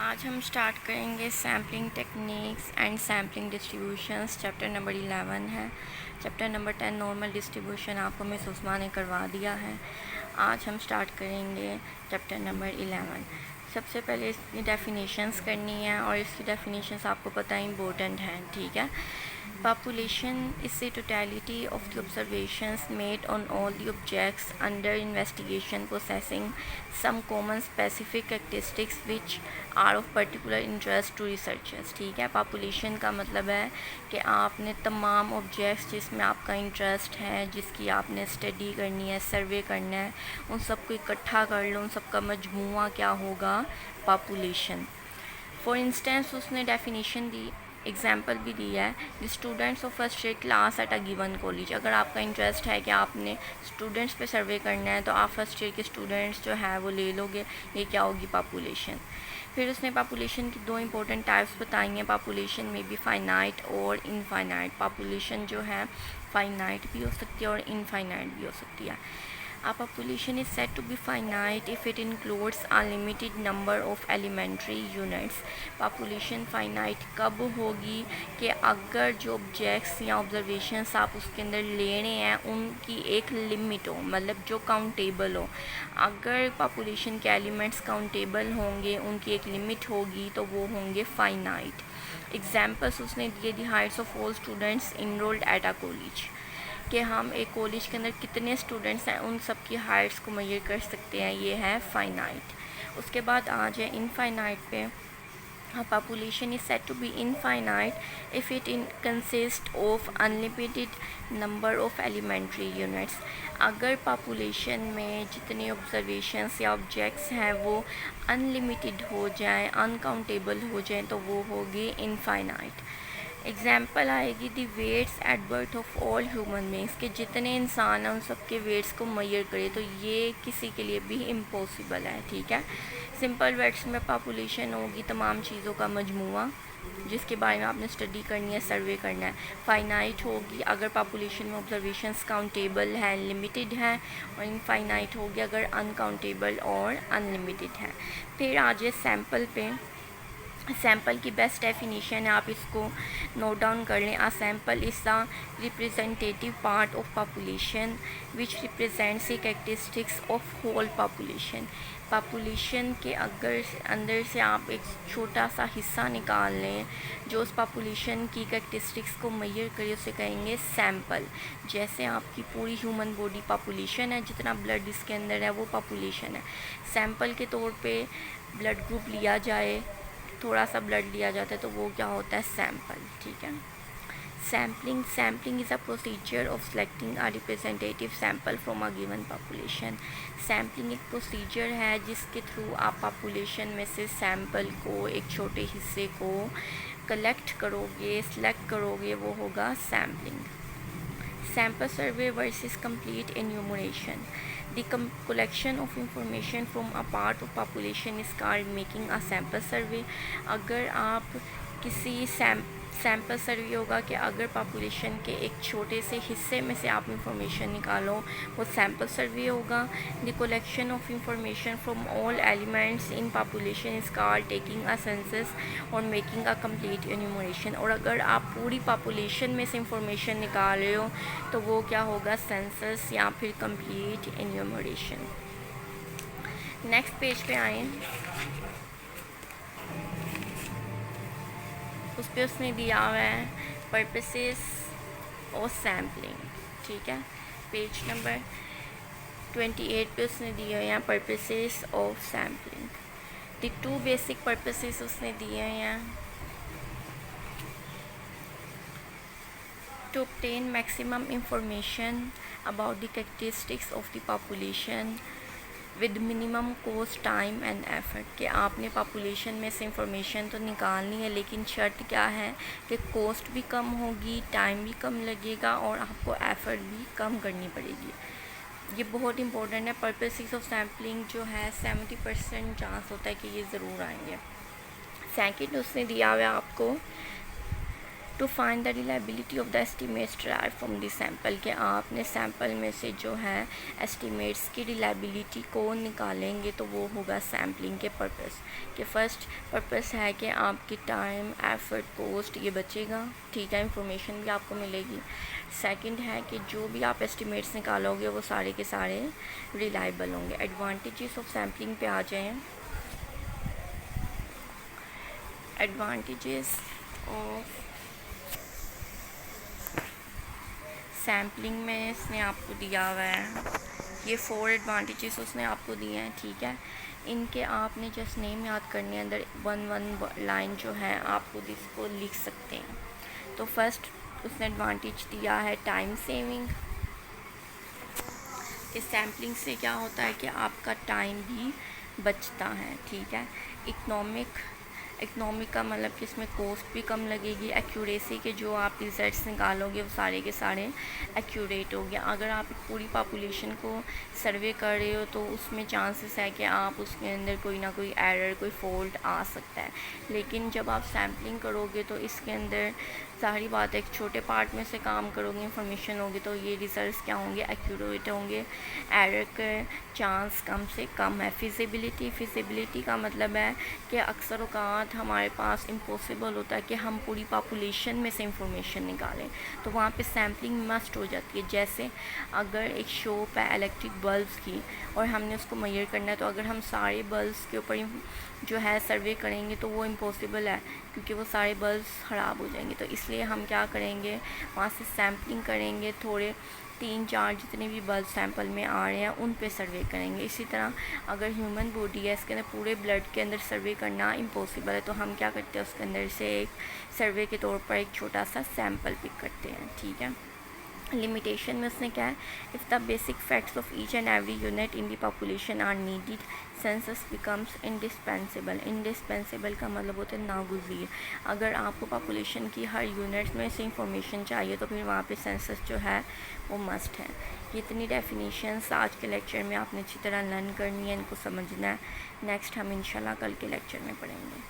आज हम स्टार्ट करेंगे sampling techniques and sampling distributions. Chapter number 11 है। चैप्टर नंबर 10 नॉर्मल डिस्ट्रीब्यूशन आपको मिस उस्मा ने करवा दिया है। आज हम स्टार्ट करेंगे चैप्टर नंबर 11। सबसे पहले इसकी डेफिनेशंस करनी है और इसकी डेफिनेशंस आपको पता है इम्पोर्टेंट हैं, ठीक है। Population is the totality of the observations made on all the objects under investigation possessing some common specific characteristics which are of particular interest to researchers। ठीक है, पॉपुलेशन का मतलब है कि आपने तमाम ऑब्जेक्ट्स जिसमें आपका इंटरेस्ट है, जिसकी आपने स्टडी करनी है, सर्वे करना है, उन सबको इकट्ठा कर लो, उन सबका मजमूआ क्या होगा, पॉपुलेशन। फॉर इंस्टेंस उसने डेफिनेशन दी, एग्जाम्पल भी दिया है, the students of first year class at a given college. अगर आपका इंटरेस्ट है कि आपने स्टूडेंट्स पे सर्वे करना है तो आप फर्स्ट ईयर के स्टूडेंट्स जो है वो ले लोगे, ये क्या होगी, पॉपुलेशन। फिर उसने पॉपुलेशन की दो इंपॉर्टेंट टाइप्स बताई हैं। पॉपुलेशन में भी फाइनाइट और इनफाइनाइट। पॉपुलेशन जो है फाइनाइट भी हो सकती है और इनफाइनाइट भी हो सकती है। A population is said to be finite if it includes a limited number of elementary units। population finite कब होगी कि अगर जो objects या observations आप उसके अंदर ले रहे हैं उनकी एक लिमिट हो, मतलब जो काउंटेबल हो। अगर population के एलिमेंट्स काउंटेबल होंगे, उनकी एक लिमिट होगी, तो वो होंगे फाइनाइट। एग्जाम्पल्स उसने दिए, the heights of all students enrolled at a college, कि हम एक कॉलेज के अंदर कितने स्टूडेंट्स हैं उन सब की हाइट्स को मेजर कर सकते हैं, ये है फाइनाइट। उसके बाद आ जाए इनफाइनाइट पे। Population is said to be infinite if it consist of unlimited number of elementary units. अगर पॉपुलेशन में जितने ऑब्जर्वेशंस या ऑब्जेक्ट्स हैं वो अनलिमिटेड हो जाएं, अनकाउंटेबल हो जाएं, तो वो होगी इनफाइनाइट। एग्जाम्पल आएगी, the weights at birth of all human beings, के जितने इंसान हैं उन सब के वेट्स को मेजर करे, तो ये किसी के लिए भी इम्पॉसिबल है, ठीक है। सिंपल वर्ड्स में पॉपुलेशन होगी तमाम चीज़ों का मजमूआ जिसके बारे में आपने स्टडी करनी है, सर्वे करना है। फाइनाइट होगी अगर पॉपुलेशन में ऑब्जर्वेशंस काउंटेबल हैं, लिमिटेड हैं, और इनफाइनाइट होगी अगर अनकाउंटेबल और अनलिमिटेड है। फिर आ जाए सैम्पल पे। सैम्पल की बेस्ट डेफिनेशन है, आप इसको नोट डाउन कर लें। A sample is the representative part of population which represents the characteristics of whole population. Population के अगर अंदर से आप एक छोटा सा हिस्सा निकाल लें जो उस पॉपुलेशन की कैरेक्टरिस्टिक्स को मेजर करे, उसे कहेंगे सैम्पल। जैसे आपकी पूरी ह्यूमन बॉडी पॉपुलेशन है, जितना ब्लड इसके अंदर है वो पॉपुलेशन है। सैम्पल के तौर पे ब्लड ग्रुप लिया जाए, थोड़ा सा ब्लड लिया जाता है, तो वो क्या होता है, सैम्पल, ठीक है। Sampling is a procedure of selecting a representative sample from a given population. Sampling एक प्रोसीजर है जिसके थ्रू आप पॉपुलेशन में से सैम्पल को, एक छोटे हिस्से को कलेक्ट करोगे, सेलेक्ट करोगे, वो होगा sampling. Sample survey versus complete enumeration. The collection of information from a part of population is called making a sample survey। अगर आप किसी सैम्पल सर्वे होगा कि अगर पॉपुलेशन के एक छोटे से हिस्से में से आप इंफॉर्मेशन निकालो, वो सैम्पल सर्वे होगा। The collection of information from all elements in population is called taking a census और मेकिंग अ कंप्लीट एन्यूमरेशन। और अगर आप पूरी पॉपुलेशन में से इंफॉर्मेशन निकाल रहे हो तो वो क्या होगा, सेंसस या फिर कंप्लीट एन्यूमरेशन। नेक्स्ट पेज पे आए, उस पर उसने दिया हुआ है पर्पसेस ऑफ सैम्पलिंग, ठीक है। पेज नंबर 28 पे उसने दिए हैं purposes of sampling. The two basic purposes उसने दिए हैं, to obtain maximum information about the characteristics of the population with minimum cost, time and effort. कि आपने पॉपुलेशन में से इंफॉर्मेशन तो निकालनी है, लेकिन शर्त क्या है कि कॉस्ट भी कम होगी, टाइम भी कम लगेगा और आपको एफ़र्ट भी कम करनी पड़ेगी। ये बहुत इंपॉर्टेंट है। पर्पसेस ऑफ सैम्पलिंग जो है 70% चांस होता है कि ये ज़रूर आएंगे। सेकंड उसने दिया हुआ है आपको to find the reliability of the estimates derive from the sample, कि आपने सैम्पल में से जो है एस्टिमेट्स की रिलायबिलिटी को निकालेंगे तो वो होगा सैम्पलिंग के पर्पस। कि फ़र्स्ट पर्पस है कि आपकी टाइम, एफर्ट, कॉस्ट ये बचेगा, ठीक है, इंफॉर्मेशन भी आपको मिलेगी। सेकंड है कि जो भी आप एस्टिमेट्स निकालोगे वो सारे के सारे रिलायबल होंगे। एडवांटेजेस ऑफ सैम्पलिंग पे आ जाएं। एडवांटेजेस ऑफ सैम्पलिंग में इसने आपको दिया हुआ है, ये 4 एडवांटेजेस उसने आपको दिए हैं, ठीक है। इनके आपने जस्ट नेम याद करने अंदर वन लाइन जो है आपको इसको लिख सकते हैं। तो फर्स्ट उसने एडवांटेज दिया है टाइम सेविंग। इस सैम्पलिंग से क्या होता है कि आपका टाइम भी बचता है, ठीक है। इकनॉमिक का मतलब कि इसमें कॉस्ट भी कम लगेगी। एक्यूरेसी के जो आप रिजल्ट्स निकालोगे वो सारे के सारे एक्यूरेट हो गया। अगर आप पूरी पॉपुलेशन को सर्वे कर रहे हो तो उसमें चांसेस है कि आप उसके अंदर कोई ना कोई एरर, कोई फॉल्ट आ सकता है। लेकिन जब आप सैम्पलिंग करोगे तो इसके अंदर सारी बात एक छोटे पार्ट में से काम करोगे, इंफॉर्मेशन होगी, तो ये रिजल्ट्स क्या होंगे, एक्यूरेट होंगे। एरर के चांस कम से कम है। फिजिबिलिटी का मतलब है कि अक्सर औक़ात हमारे पास इम्पॉसिबल होता है कि हम पूरी पॉपुलेशन में से इंफॉर्मेशन निकालें, तो वहाँ पे सैम्पलिंग मस्ट हो जाती है। जैसे अगर एक शॉप है इलेक्ट्रिक बल्ब्स की और हमने उसको मेजर करना है, तो अगर हम सारे बल्ब्स के ऊपर जो है सर्वे करेंगे तो वो इम्पॉसिबल है, क्योंकि वो सारे बल्ब्स ख़राब हो जाएंगे। तो इसलिए हम क्या करेंगे, वहाँ से सैम्पलिंग करेंगे, थोड़े 3-4 जितने भी बल्ब सैंपल में आ रहे हैं उन पे सर्वे करेंगे। इसी तरह अगर ह्यूमन बॉडी है, इसके अंदर पूरे ब्लड के अंदर सर्वे करना इम्पॉसिबल है, तो हम क्या करते हैं, उसके अंदर से एक सर्वे के तौर पर एक छोटा सा सैंपल पिक करते हैं, ठीक है। लिमिटेशन में उसने क्या है, if the basic facts of each and every unit in the population are needed, census becomes indispensable का मतलब होता है नागुज़ीर। अगर आपको पॉपुलेशन की हर यूनिट में से इंफॉर्मेशन चाहिए तो फिर वहाँ पे सेंसस जो है वो मस्ट है। ये इतनी डेफिनेशंस आज के लेक्चर में आपने अच्छी तरह लर्न करनी है, इनको समझना है। नेक्स्ट हम इंशाल्लाह कल के लेक्चर में पढ़ेंगे।